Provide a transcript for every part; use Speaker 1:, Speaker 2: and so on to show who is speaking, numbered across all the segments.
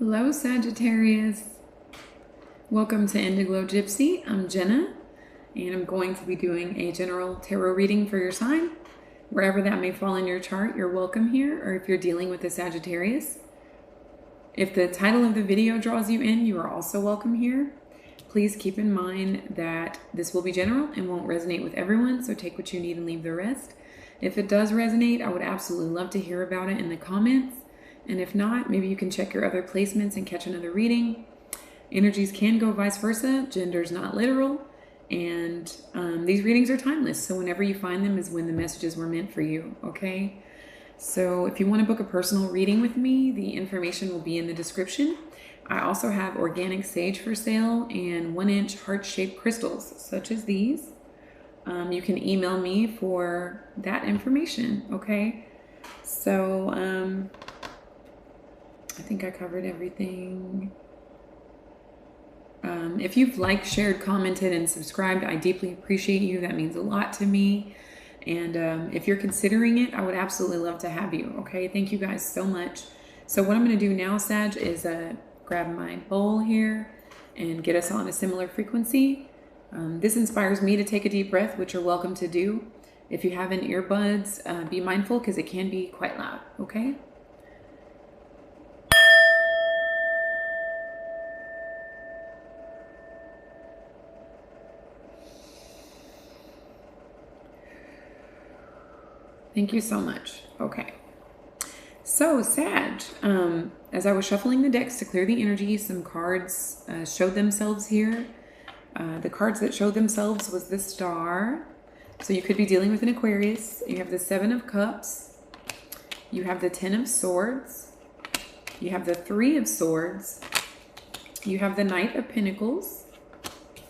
Speaker 1: Hello, Sagittarius. Welcome to IndigloJypsy. I'm Jenna, and I'm going to be doing a general tarot reading for your sign. Wherever that may fall in your chart, you're welcome here, or if you're dealing with a Sagittarius. If the title of the video draws you in, you are also welcome here. Please keep in mind that this will be general and won't resonate with everyone, so take what you need and leave the rest. If it does resonate, I would absolutely love to hear about it in the comments. And if not, maybe you can check your other placements and catch another reading. Energies can go vice versa. Gender's not literal. And these readings are timeless. So whenever you find them is when the messages were meant for you, okay? So if you want to book a personal reading with me, the information will be in the description. I also have organic sage for sale and 1-inch heart-shaped crystals, such as these. You can email me for that information, okay? So, I think I covered everything. If you've liked, shared, commented, and subscribed, I deeply appreciate you. That means a lot to me. And if you're considering it, I would absolutely love to have you. Okay, thank you guys so much. So what I'm going to do now, Sag, is grab my bowl here and get us on a similar frequency. This inspires me to take a deep breath, which you're welcome to do. If you have an earbuds, be mindful because it can be quite loud. Okay. Thank you so much. Okay. So, Sag, as I was shuffling the decks to clear the energy, some cards showed themselves here. The cards that showed themselves was the Star. So you could be dealing with an Aquarius. You have the 7 of Cups. You have the 10 of Swords. You have the 3 of Swords. You have the Knight of Pentacles.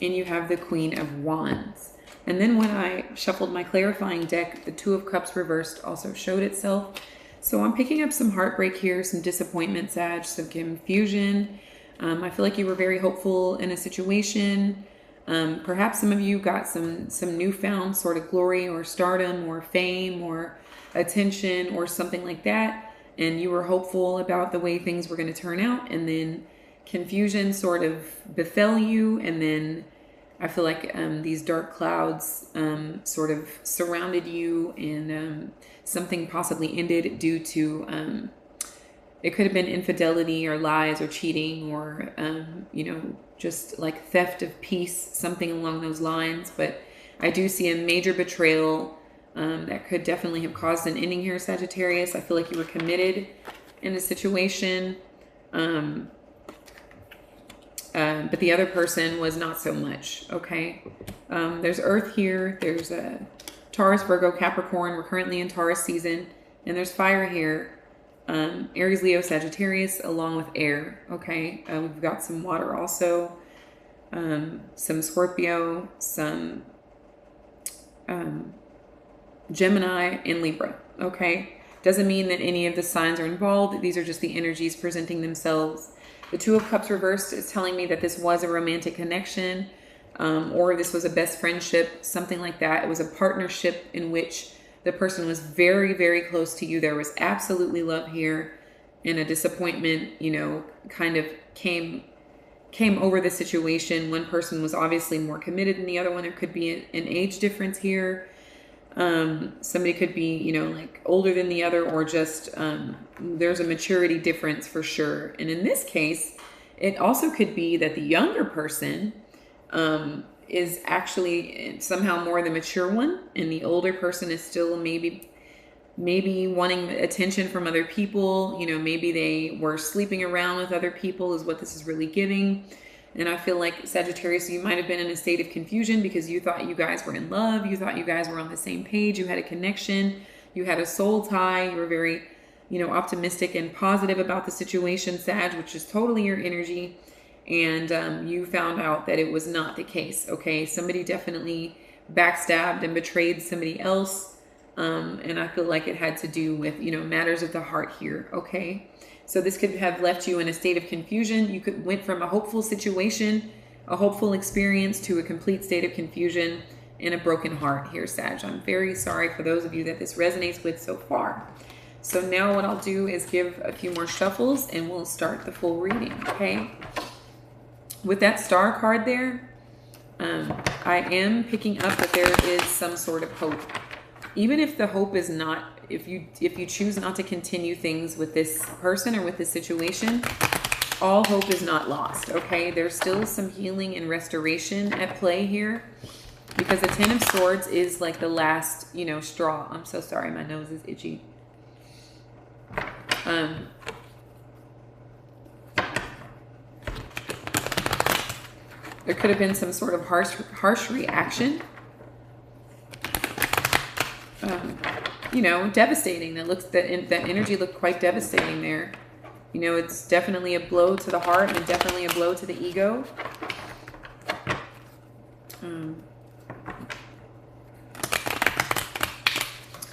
Speaker 1: And you have the Queen of Wands. And then when I shuffled my clarifying deck, the 2 of Cups reversed also showed itself. So I'm picking up some heartbreak here, some disappointment, Sag, some confusion. I feel like you were very hopeful in a situation. Perhaps some of you got some newfound sort of glory or stardom or fame or attention or something like that. And you were hopeful about the way things were going to turn out. And then confusion sort of befell you. And then I feel like these dark clouds sort of surrounded you, and something possibly ended due to, it could have been infidelity or lies or cheating or, you know, just like theft of peace, something along those lines. But I do see a major betrayal that could definitely have caused an ending here, Sagittarius. I feel like you were committed in a situation. But the other person was not so much, okay? There's Earth here. There's Taurus, Virgo, Capricorn. We're currently in Taurus season. And there's fire here. Aries, Leo, Sagittarius, along with air, okay? We've got some water also. Some Scorpio, some Gemini, and Libra, okay? Doesn't mean that any of the signs are involved. These are just the energies presenting themselves. The 2 of Cups reversed is telling me that this was a romantic connection, or this was a best friendship, something like that. It was a partnership in which the person was very, very close to you. There was absolutely love here, and a disappointment, you know, kind of came over the situation. One person was obviously more committed than the other one. There could be an age difference here. Somebody could be, you know, like older than the other, or just there's a maturity difference for sure. And in this case, it also could be that the younger person is actually somehow more the mature one, and the older person is still maybe wanting attention from other people. You know, maybe they were sleeping around with other people is what this is really giving. And I feel like, Sagittarius, you might have been in a state of confusion because you thought you guys were in love. You thought you guys were on the same page. You had a connection. You had a soul tie. You were very, you know, optimistic and positive about the situation, Sag, which is totally your energy. And you found out that it was not the case, okay? Somebody definitely backstabbed and betrayed somebody else. And I feel like it had to do with, you know, matters of the heart here, okay? So this could have left you in a state of confusion. You could went from a hopeful situation, a hopeful experience, to a complete state of confusion and a broken heart here, Sag. I'm very sorry for those of you that this resonates with so far. So now what I'll do is give a few more shuffles and we'll start the full reading, okay? With that star card there, I am picking up that there is some sort of hope. Even if the hope is not, if you choose not to continue things with this person or with this situation, all hope is not lost, okay? There's still some healing and restoration at play here, because the Ten of Swords is like the last, you know, straw. I'm so sorry, my nose is itchy. There could have been some sort of harsh reaction. You know, devastating. That energy looked quite devastating there. You know, it's definitely a blow to the heart and definitely a blow to the ego.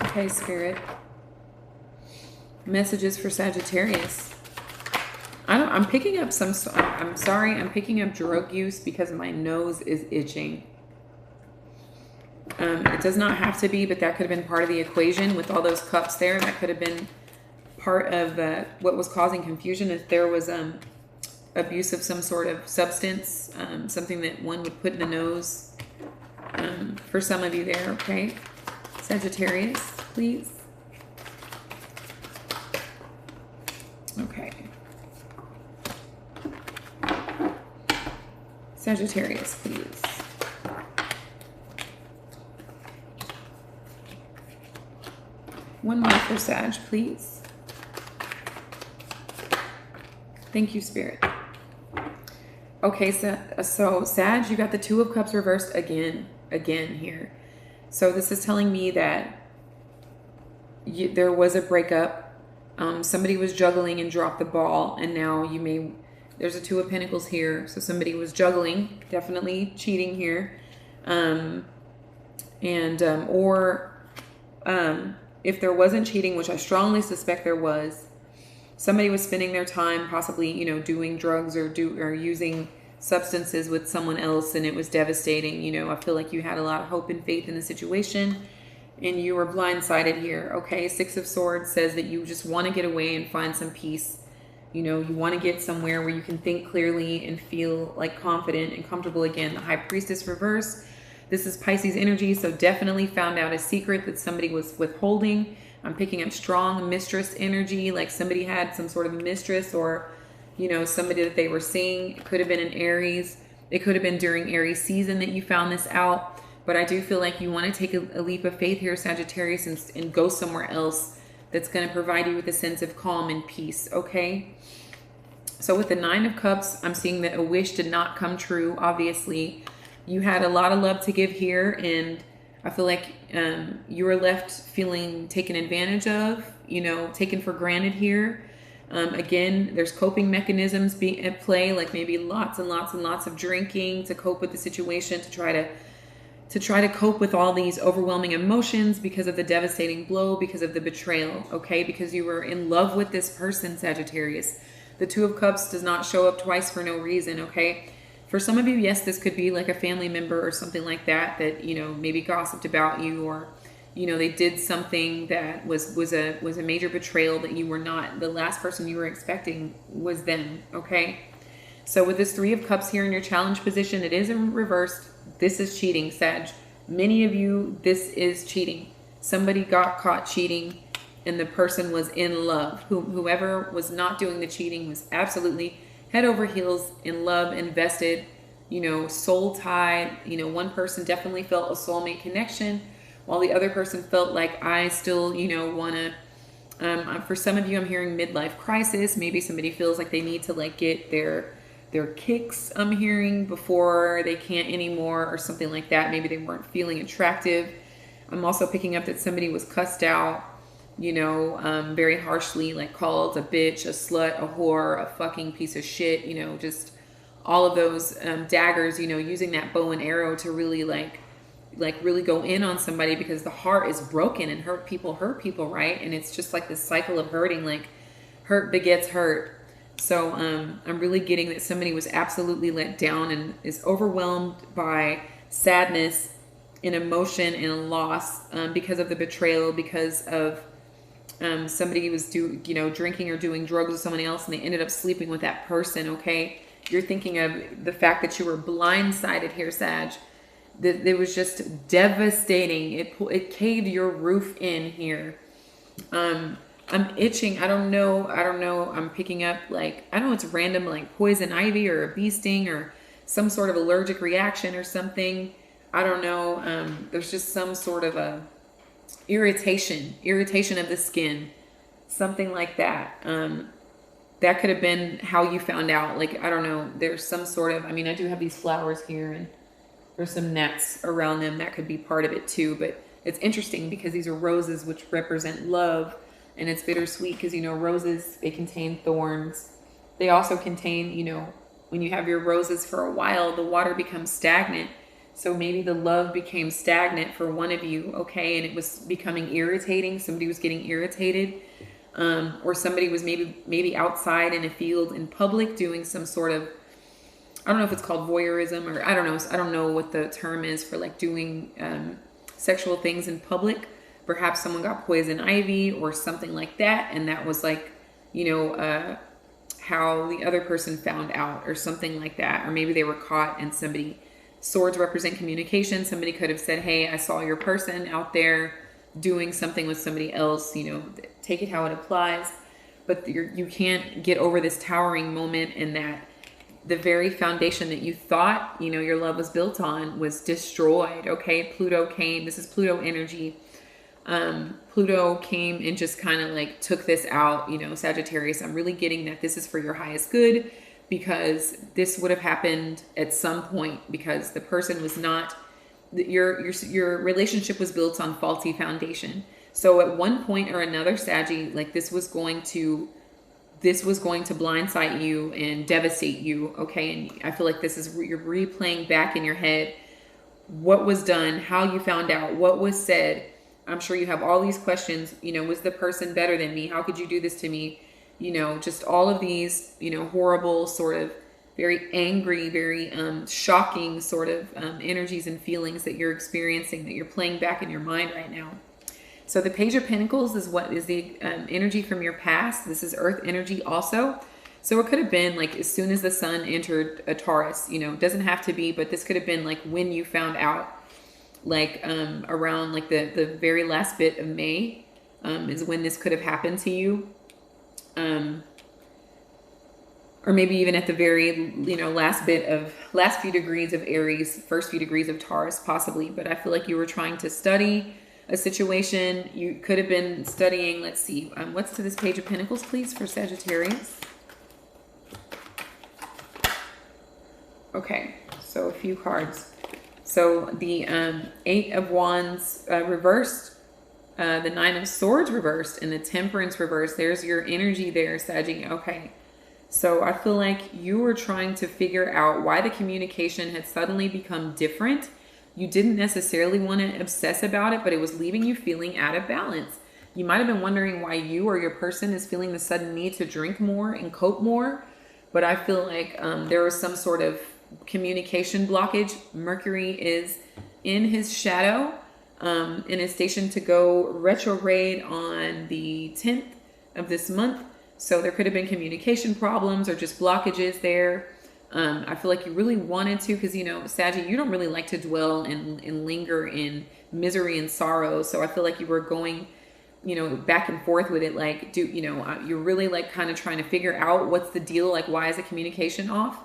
Speaker 1: Okay, Spirit. Messages for Sagittarius. I'm picking up some, I'm sorry, I'm picking up drug use because my nose is itching. It does not have to be, but that could have been part of the equation with all those cups there. That could have been part of what was causing confusion, if there was abuse of some sort of substance, something that one would put in the nose. For some of you there, okay? Sagittarius, please. Okay. Sagittarius, please. One more for Sag, please. Thank you, Spirit. Okay, so Sag, you got the Two of Cups reversed again here. So this is telling me that there was a breakup. Somebody was juggling and dropped the ball, and now there's a Two of Pentacles here. So somebody was juggling, definitely cheating here. If there wasn't cheating, which I strongly suspect there was, somebody was spending their time possibly, you know, doing drugs or using substances with someone else, and it was devastating. You know, I feel like you had a lot of hope and faith in the situation, and you were blindsided here. Okay, Six of Swords says that you just want to get away and find some peace. You know, you want to get somewhere where you can think clearly and feel like confident and comfortable again. The High Priestess reverse. This is Pisces energy, so definitely found out a secret that somebody was withholding. I'm picking up strong mistress energy, like somebody had some sort of mistress, or, you know, somebody that they were seeing. It could have been an Aries. It could have been during Aries season that you found this out. But I do feel like you want to take a leap of faith here, Sagittarius, and go somewhere else that's going to provide you with a sense of calm and peace, okay? So with the Nine of Cups, I'm seeing that a wish did not come true, obviously. You had a lot of love to give here, and I feel like you were left feeling taken advantage of, you know, taken for granted here. Again, there's coping mechanisms being at play, like maybe lots and lots and lots of drinking to cope with the situation, to try to cope with all these overwhelming emotions because of the devastating blow, because of the betrayal, okay? Because you were in love with this person, Sagittarius. The Two of Cups does not show up twice for no reason, okay? For some of you, yes, this could be like a family member or something like that, you know, maybe gossiped about you, or, you know, they did something that was a major betrayal that you were not, the last person you were expecting was them, okay? So with this Three of Cups here in your challenge position, it is in reversed. This is cheating, Sag. Many of you, this is cheating. Somebody got caught cheating and the person was in love. Whoever was not doing the cheating was absolutely head over heels in love, invested, you know, soul tied. You know, one person definitely felt a soulmate connection, while the other person felt like, I still, you know, want to, for some of you, I'm hearing midlife crisis. Maybe somebody feels like they need to like get their kicks, I'm hearing, before they can't anymore, or something like that. Maybe they weren't feeling attractive. I'm also picking up that somebody was cussed out, you know, very harshly, like called a bitch, a slut, a whore, a fucking piece of shit, you know, just all of those daggers, you know, using that bow and arrow to really like really go in on somebody, because the heart is broken, and hurt people, right? And it's just like this cycle of hurting, like hurt begets hurt. So I'm really getting that somebody was absolutely let down and is overwhelmed by sadness and emotion and loss because of the betrayal, because of Somebody was drinking or doing drugs with someone else, and they ended up sleeping with that person. Okay, you're thinking of the fact that you were blindsided here, Sag. That it was just devastating. It caved your roof in here. I'm itching. I don't know. I'm picking up like, I don't know, it's random, like poison ivy or a bee sting or some sort of allergic reaction or something. I don't know. There's just some sort of a irritation of the skin, something like that. That could have been how you found out. Like, I don't know. There's some sort of, I mean, I do have these flowers here and there's some nets around them. That could be part of it too. But it's interesting because these are roses, which represent love. And it's bittersweet because, roses, they contain thorns. They also contain, when you have your roses for a while, the water becomes stagnant. So maybe the love became stagnant for one of you, okay? And it was becoming irritating. Somebody was getting irritated. Or somebody was maybe outside in a field in public doing some sort of, I don't know if it's called voyeurism, or I don't know. I don't know what the term is for like doing sexual things in public. Perhaps someone got poison ivy or something like that. And that was like, how the other person found out or something like that. Or maybe they were caught and swords represent communication. Somebody could have said, hey, I saw your person out there doing something with somebody else, take it how it applies. But you can't get over this towering moment, and that the very foundation that you thought, your love was built on was destroyed. Okay. Pluto came. This is Pluto energy. Pluto came and just kind of like took this out, Sagittarius. I'm really getting that this is for your highest good, because this would have happened at some point, because the person was not, your relationship was built on faulty foundation. So at one point or another, Saggy, like this was going to blindside you and devastate you. Okay. And I feel like you're replaying back in your head what was done, how you found out, what was said. I'm sure you have all these questions, was the person better than me? How could you do this to me? Just all of these, horrible, sort of very angry, very shocking sort of energies and feelings that you're experiencing, that you're playing back in your mind right now. So the Page of Pentacles is what is the energy from your past. This is Earth energy also. So it could have been like as soon as the sun entered a Taurus, it doesn't have to be, but this could have been like when you found out, like around like the very last bit of May is when this could have happened to you. Or maybe even at the very, last few degrees of Aries, first few degrees of Taurus, possibly. But I feel like you were trying to study a situation. You could have been studying, let's see, what's to this Page of Pentacles, please, for Sagittarius? Okay, so a few cards. So the Eight of Wands reversed, the Nine of Swords reversed, and the Temperance reversed. There's your energy there, Saggy. Okay. So I feel like you were trying to figure out why the communication had suddenly become different. You didn't necessarily want to obsess about it, but it was leaving you feeling out of balance. You might have been wondering why you or your person is feeling the sudden need to drink more and cope more. But I feel like there was some sort of communication blockage. Mercury is in his shadow and is stationed to go retrograde on the 10th of this month. So there could have been communication problems or just blockages there. I feel like you really wanted to, because, Saggy, you don't really like to dwell and linger in misery and sorrow. So I feel like you were going, back and forth with it. Like, you're really like kind of trying to figure out what's the deal. Like, why is the communication off?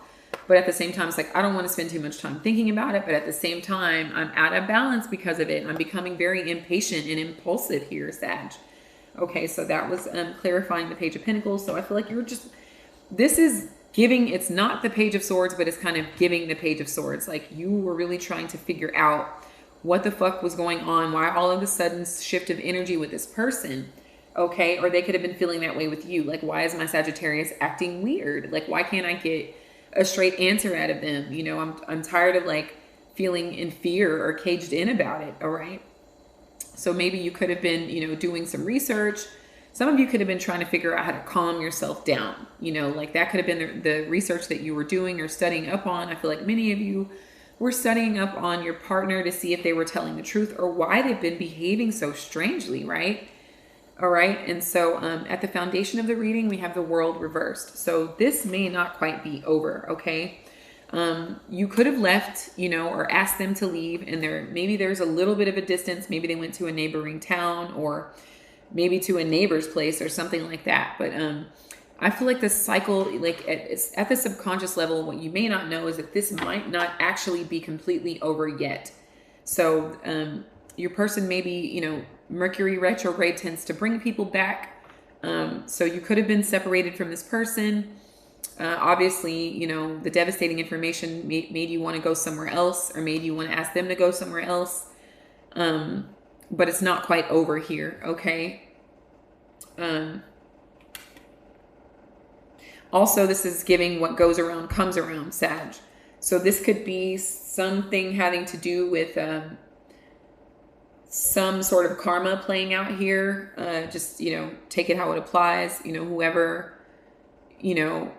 Speaker 1: But at the same time, it's like, I don't want to spend too much time thinking about it. But at the same time, I'm out of balance because of it. I'm becoming very impatient and impulsive here, Sag. Okay, so that was clarifying the Page of Pentacles. So I feel like this is giving, it's not the Page of Swords, but it's kind of giving the Page of Swords. Like, you were really trying to figure out what the fuck was going on, why all of a sudden shift of energy with this person, okay? Or they could have been feeling that way with you. Like, why is my Sagittarius acting weird? Like, why can't I get a straight answer out of them? I'm tired of like feeling in fear or caged in about it, all right? So maybe you could have been, doing some research. Some of you could have been trying to figure out how to calm yourself down. Like that could have been the research that you were doing or studying up on. I feel like many of you were studying up on your partner to see if they were telling the truth or why they've been behaving so strangely, right? All right. And so at the foundation of the reading, we have the world reversed. So this may not quite be over. Okay. You could have left, you know, or asked them to leave, and maybe there's a little bit of a distance. Maybe they went to a neighboring town, or maybe to a neighbor's place or something like that. But I feel like the cycle, like at the subconscious level, what you may not know is that this might not actually be completely over yet. So your person maybe, you know, Mercury retrograde tends to bring people back. So you could have been separated from this person. Obviously, you know, the devastating information made you want to go somewhere else, or made you want to ask them to go somewhere else. But it's not quite over here. Okay. Also, this is giving what goes around comes around, Sag. So this could be something having to do with some sort of karma playing out here. Just, you know, take it how it applies. You know, whoever, you know,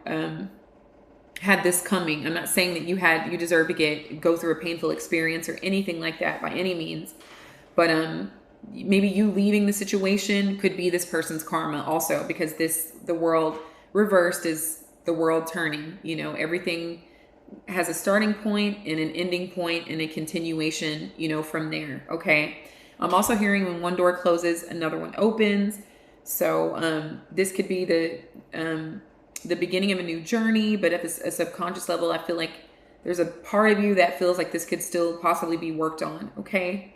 Speaker 1: had this coming. I'm not saying that you deserve to go through a painful experience or anything like that by any means. But maybe you leaving the situation could be this person's karma also, because the world reversed is the world turning. You know, everything has a starting point and an ending point and a continuation, you know, from there. Okay. I'm also hearing when one door closes, another one opens. So this could be the beginning of a new journey, but at a subconscious level, I feel like there's a part of you that feels like this could still possibly be worked on. Okay.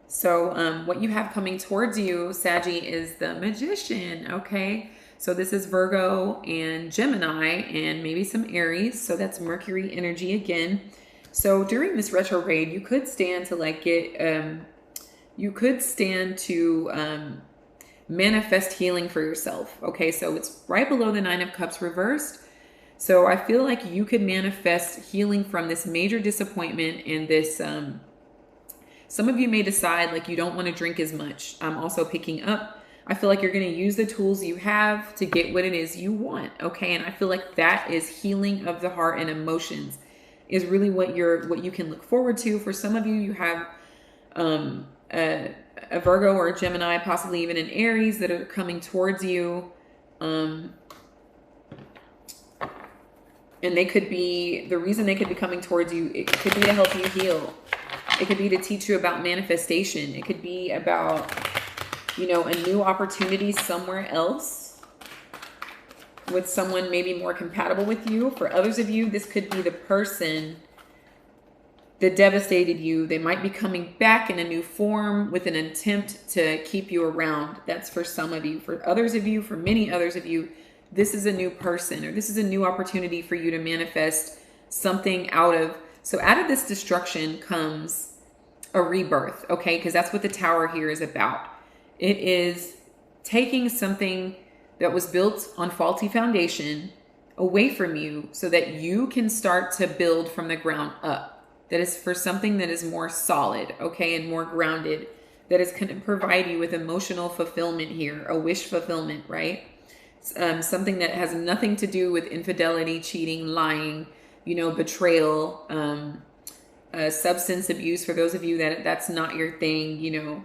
Speaker 1: So what you have coming towards you, Saggy, is the Magician. Okay. So this is Virgo and Gemini and maybe some Aries. So that's Mercury energy again. So during this retrograde, you could stand to manifest healing for yourself. Okay. So it's right below the 9 of Cups reversed. So I feel like you could manifest healing from this major disappointment and this, some of you may decide like you don't want to drink as much. I'm also picking up. I feel like you're going to use the tools you have to get what it is you want. Okay. And I feel like that is healing of the heart and emotions is really what you can look forward to. For some of you, you have a Virgo or a Gemini, possibly even an Aries that are coming towards you. And they could be, the reason they could be coming towards you, it could be to help you heal. It could be to teach you about manifestation. It could be about, you know, a new opportunity somewhere else with someone maybe more compatible with you. For others of you, this could be the person that devastated you. They might be coming back in a new form with an attempt to keep you around. That's for some of you. For others of you, for many others of you, this is a new person, or this is a new opportunity for you to manifest something out of. So out of this destruction comes a rebirth, okay? Because that's what the Tower here is about. It is taking something that was built on faulty foundation away from you so that you can start to build from the ground up. That is for something that is more solid, okay, and more grounded, that is going to provide you with emotional fulfillment here, a wish fulfillment, right? Something that has nothing to do with infidelity, cheating, lying, you know, betrayal, substance abuse. For those of you that's not your thing, you know,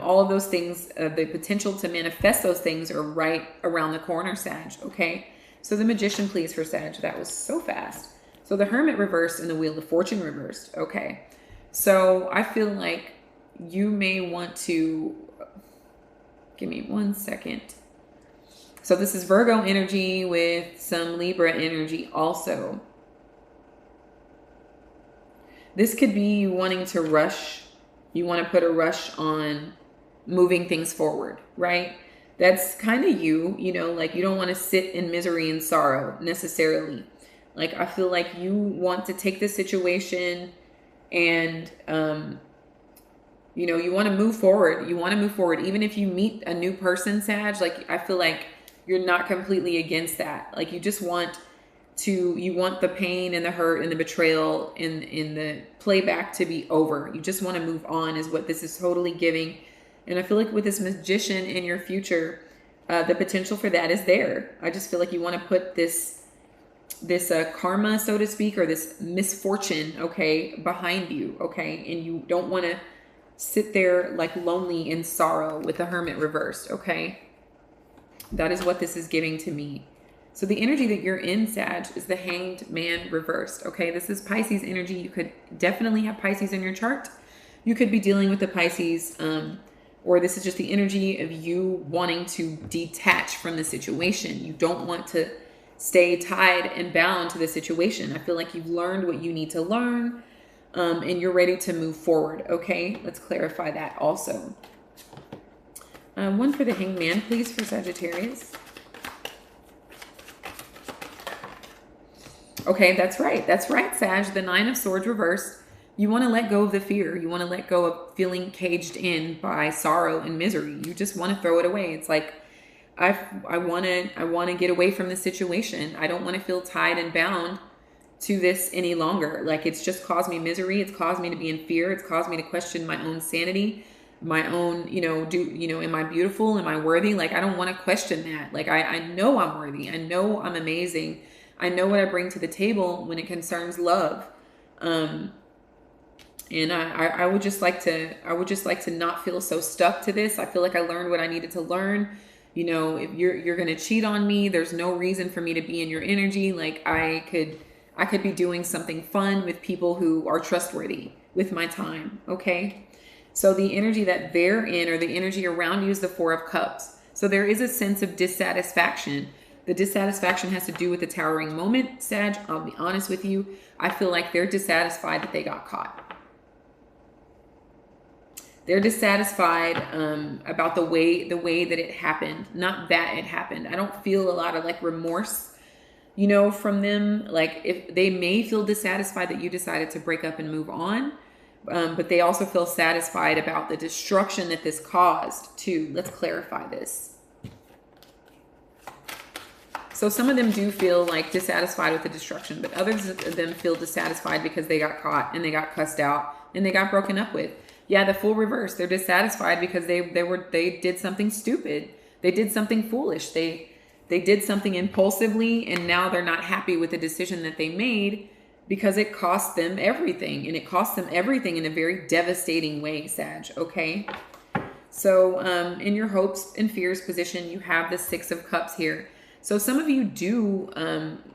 Speaker 1: all of those things, the potential to manifest those things are right around the corner, Sag. Okay. So the Magician, please, for Sag. That was so fast. So the Hermit reversed and the Wheel of Fortune reversed. Okay. So I feel like you may want to give me 1 second. So this is Virgo energy with some Libra energy also. This could be you wanting to rush. You want to put a rush on moving things forward, right? That's kind of you know, like you don't want to sit in misery and sorrow necessarily. Like I feel like you want to take this situation and, you know, you want to move forward. You want to move forward. Even if you meet a new person, Sag, like I feel like you're not completely against that. Like you just want you want the pain and the hurt and the betrayal and the playback to be over. You just want to move on is what this is totally giving. And I feel like with this Magician in your future, the potential for that is there. I just feel like you want to put this karma, so to speak, or this misfortune, okay, behind you, okay? And you don't want to sit there like lonely in sorrow with the Hermit reversed, okay? That is what this is giving to me. So the energy that you're in, Sag, is the Hanged Man reversed, okay? This is Pisces energy. You could definitely have Pisces in your chart. You could be dealing with the Pisces, or this is just the energy of you wanting to detach from the situation. You don't want to stay tied and bound to the situation. I feel like you've learned what you need to learn, and you're ready to move forward, okay? Let's clarify that also. One for the Hanged Man, please, for Sagittarius. Okay, that's right. That's right, Sag. The Nine of Swords reversed. You want to let go of the fear. You want to let go of feeling caged in by sorrow and misery. You just want to throw it away. It's like, I want to get away from the situation. I don't want to feel tied and bound to this any longer. Like, it's just caused me misery. It's caused me to be in fear. It's caused me to question my own sanity, my own, am I beautiful? Am I worthy? Like, I don't want to question that. Like, I know I'm worthy. I know I'm amazing. I know what I bring to the table when it concerns love. And I would just like to not feel so stuck to this. I feel like I learned what I needed to learn. If you're going to cheat on me, there's no reason for me to be in your energy. Like, I could be doing something fun with people who are trustworthy with my time. Okay. So the energy that they're in, or the energy around you, is the Four of Cups. So there is a sense of dissatisfaction. The dissatisfaction has to do with the towering moment, Sag. I'll be honest with you. I feel like they're dissatisfied that they got caught. They're dissatisfied about the way that it happened, not that it happened. I don't feel a lot of like remorse, from them. Like, if they may feel dissatisfied that you decided to break up and move on, but they also feel satisfied about the destruction that this caused too. Let's clarify this. So some of them do feel like dissatisfied with the destruction, but others of them feel dissatisfied because they got caught and they got cussed out and they got broken up with. Yeah, the Fool reverse. They're dissatisfied because they did something stupid. They did something foolish. They did something impulsively, and now they're not happy with the decision that they made because it cost them everything, and it cost them everything in a very devastating way, Sag. Okay. So in your hopes and fears position, you have the Six of Cups here. So some of you do,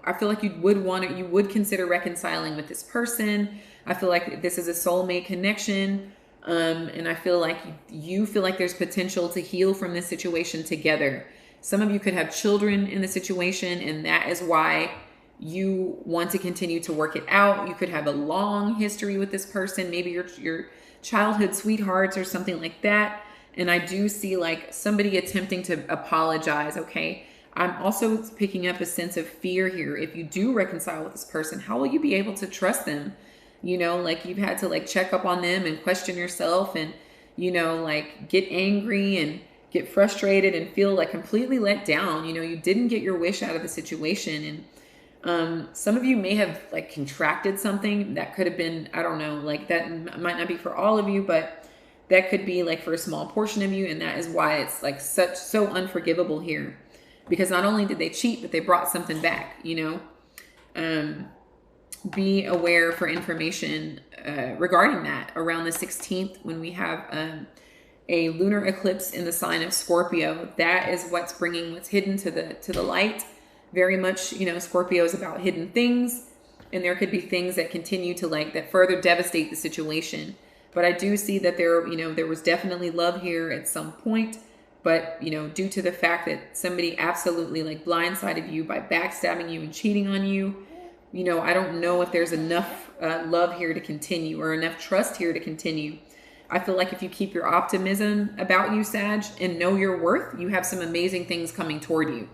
Speaker 1: I feel like you would consider reconciling with this person. I feel like this is a soulmate connection. And I feel like you feel like there's potential to heal from this situation together. Some of you could have children in the situation, and that is why you want to continue to work it out. You could have a long history with this person, maybe your childhood sweethearts or something like that. And I do see like somebody attempting to apologize, okay? I'm also picking up a sense of fear here. If you do reconcile with this person, how will you be able to trust them? Like, you've had to like check up on them and question yourself, and, like, get angry and get frustrated and feel like completely let down. You didn't get your wish out of the situation. And some of you may have like contracted something that could have been, I don't know, like that might not be for all of you, but that could be like for a small portion of you. And that is why it's like so unforgivable here. Because not only did they cheat, but they brought something back, Be aware for information regarding that around the 16th, when we have a lunar eclipse in the sign of Scorpio. That is what's bringing what's hidden to the light. Very much, Scorpio is about hidden things, and there could be things that continue to that further devastate the situation. But I do see that there was definitely love here at some point. But, due to the fact that somebody absolutely blindsided you by backstabbing you and cheating on you, I don't know if there's enough love here to continue, or enough trust here to continue. I feel like if you keep your optimism about you, Sag, and know your worth, you have some amazing things coming toward you.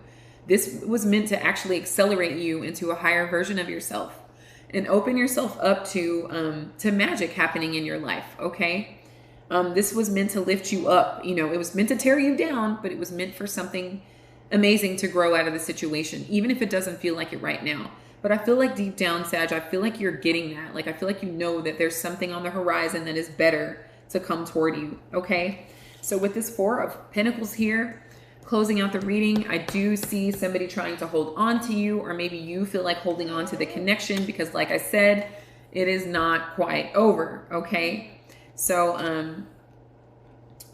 Speaker 1: This was meant to actually accelerate you into a higher version of yourself and open yourself up to magic happening in your life. Okay. This was meant to lift you up. It was meant to tear you down, but it was meant for something amazing to grow out of the situation, even if it doesn't feel like it right now. But I feel like deep down, Sag, I feel like you're getting that. I feel like that there's something on the horizon that is better to come toward you. Okay. So with this Four of Pentacles here, closing out the reading, I do see somebody trying to hold on to you, or maybe you feel like holding on to the connection because, like I said, it is not quite over. Okay. So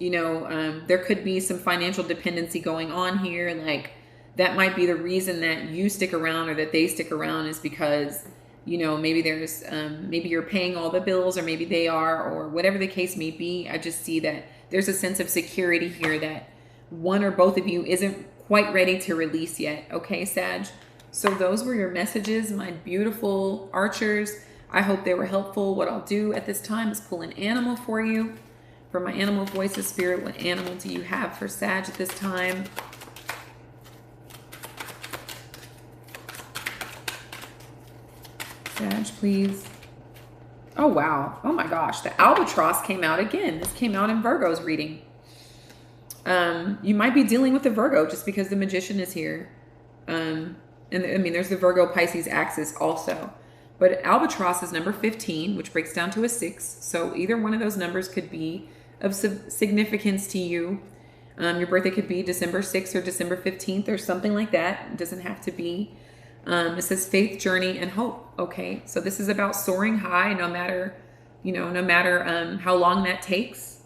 Speaker 1: You know, there could be some financial dependency going on here. Like that might be the reason that you stick around or that they stick around, is because, you know, maybe there's, maybe you're paying all the bills, or maybe they are, or whatever the case may be. I just see that there's a sense of security here that one or both of you isn't quite ready to release yet. Okay, Sag? So those were your messages, my beautiful archers. I hope they were helpful. What I'll do at this time is pull an animal for you. For my animal voices, Spirit, what animal do you have for Sag at this time? Sag, please. Oh, wow. Oh, my gosh. The albatross came out again. This came out in Virgo's reading. You might be dealing with the Virgo just because the Magician is here. And I mean, there's the Virgo Pisces axis also. But albatross is number 15, which breaks down to a 6. So either one of those numbers could be of significance to you. Your birthday could be December 6th or December 15th or something like that. It doesn't have to be. It says faith, journey, and hope. Okay, so this is about soaring high, no matter, you know, no matter how long that takes.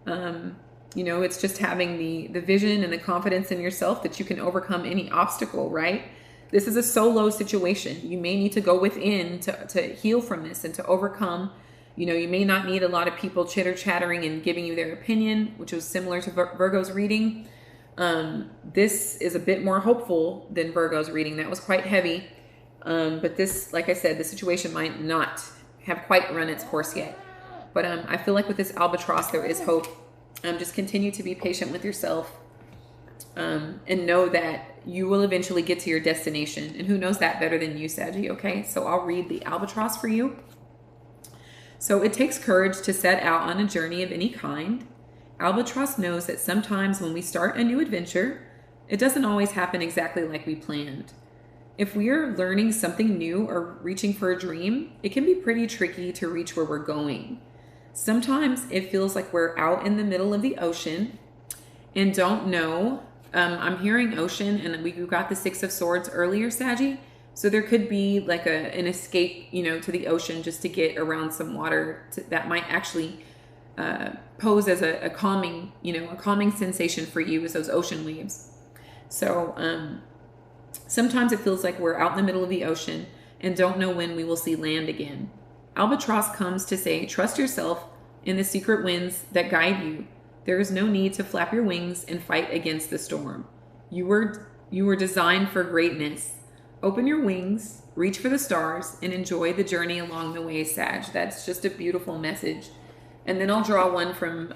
Speaker 1: You know, it's just having the vision and the confidence in yourself that you can overcome any obstacle, right? This is a solo situation. You may need to go within to heal from this and to overcome. You know, you may not need a lot of people chitter-chattering and giving you their opinion, which was similar to Virgo's reading. This is a bit more hopeful than Virgo's reading. That was quite heavy. But this, like I said, the situation might not have quite run its course yet. But I feel like with this albatross, there is hope. Just continue to be patient with yourself. And know that you will eventually get to your destination. And who knows that better than you, Saggy, okay? So I'll read the albatross for you. So it takes courage to set out on a journey of any kind. Albatross knows that sometimes when we start a new adventure, it doesn't always happen exactly like we planned. If we are learning something new or reaching for a dream, it can be pretty tricky to reach where we're going. Sometimes it feels like we're out in the middle of the ocean and don't know. I'm hearing ocean, and we got the 6 of Swords earlier, Saggy. So there could be like an escape, you know, to the ocean just to get around some water that might actually pose as a calming, you know, a calming sensation for you as those ocean waves. So sometimes it feels like we're out in the middle of the ocean and don't know when we will see land again. Albatross comes to say, trust yourself in the secret winds that guide you. There is no need to flap your wings and fight against the storm. You were designed for greatness. Open your wings, reach for the stars, and enjoy the journey along the way, Sag. That's just a beautiful message. And then I'll draw one from,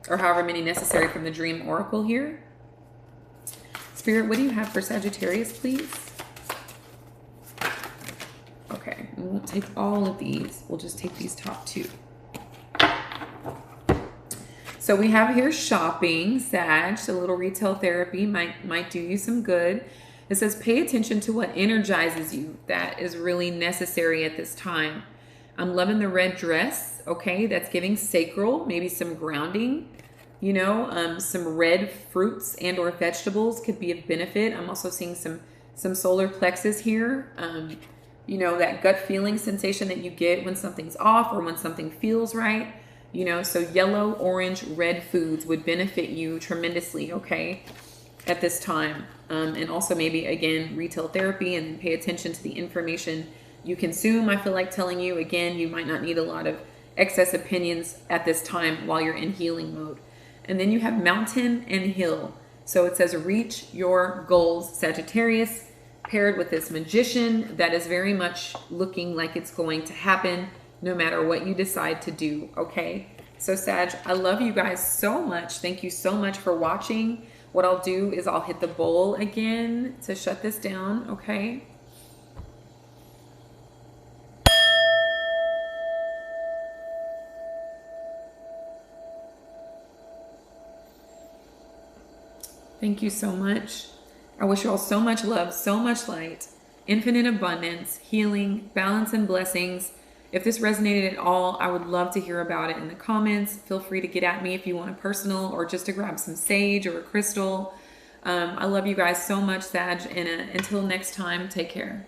Speaker 1: or however many necessary, from the Dream Oracle here. Spirit, what do you have for Sagittarius, please? Okay, we won't take all of these. We'll just take these top 2. So we have here shopping, Sag. A little retail therapy might do you some good. It says pay attention to what energizes you. That is really necessary at this time. I'm loving the red dress. Okay, that's giving sacral, maybe some grounding. You know, some red fruits and or vegetables could be of benefit. I'm also seeing some solar plexus here. You know, that gut feeling sensation that you get when something's off or when something feels right. You know, so yellow, orange, red foods would benefit you tremendously, okay, at this time. And also maybe, again, retail therapy, and pay attention to the information you consume. I feel like telling you, again, you might not need a lot of excess opinions at this time while you're in healing mode. And then you have mountain and hill. So it says reach your goals, Sagittarius, paired with this Magician that is very much looking like it's going to happen no matter what you decide to do, okay? So Sag, I love you guys so much. Thank you so much for watching. What I'll do is I'll hit the bowl again to shut this down, okay? Thank you so much. I wish you all so much love, so much light, infinite abundance, healing, balance, and blessings. If this resonated at all, I would love to hear about it in the comments. Feel free to get at me if you want a personal or just to grab some sage or a crystal. I love you guys so much, Sag, and until next time, take care.